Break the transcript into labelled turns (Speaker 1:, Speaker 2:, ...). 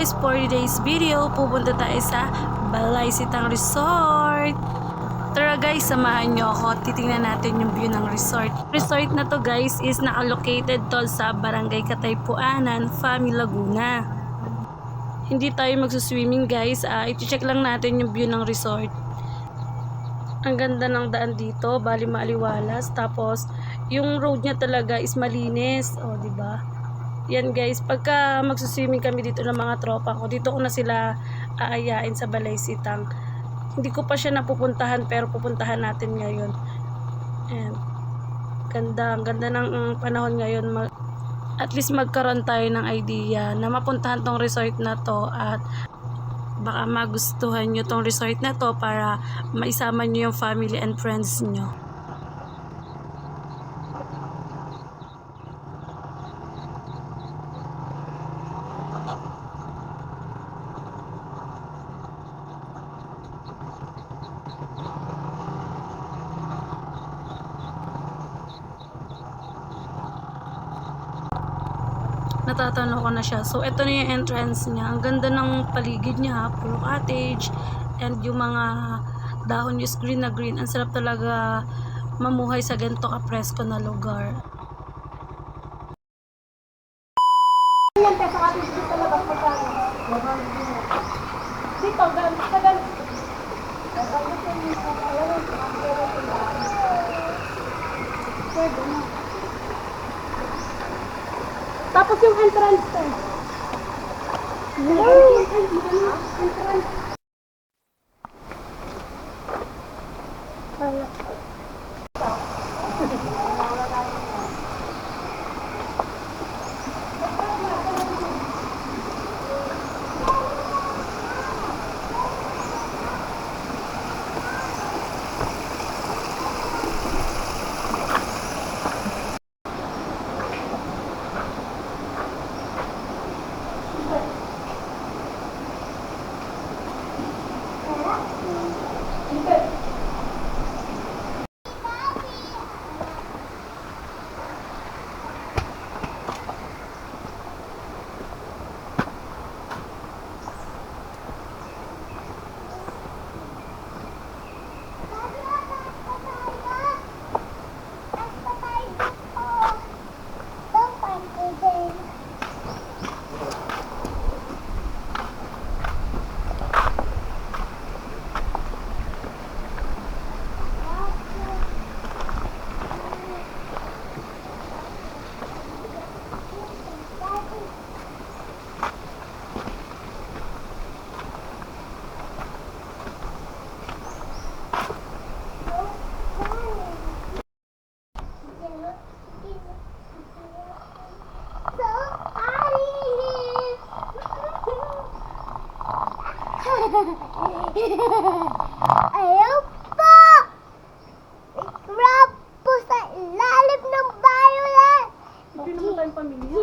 Speaker 1: guys, for today's video, pupunta tayo sa Balaysitang Resort. Tara guys, samahan nyo ako. Titingnan natin yung view ng resort. Resort na to guys is naka-located to sa Barangay Kataypuanan, Fami, Laguna. Hindi tayo magsuswimming guys. I-check lang natin yung view ng resort. Ang ganda ng daan dito, bali maaliwalas. Tapos, yung road niya talaga is malinis. O, diba? Yan guys, pagka magsuswimming kami dito ng mga tropa ko, dito ko na sila aayain sa Balaysitang. Hindi ko pa siya napupuntahan pero pupuntahan natin ngayon. And ang ganda ng panahon ngayon. At least magkaroon tayo ng idea na mapuntahan tong resort na to at baka magustuhan nyo tong resort na to para maisama nyo yung family and friends nyo. Natatanaw ko na siya. So, ito na yung entrance niya. Ang ganda ng paligid niya, puro cottage. And yung mga dahon is green na green. Ang sarap talaga mamuhay sa ganito ka-presko na lugar. Dito, tapos yung entrance to. Entrance.
Speaker 2: Ayaw po! Grab po sa ilalim ng violet!
Speaker 1: Hindi naman tayong pamilya.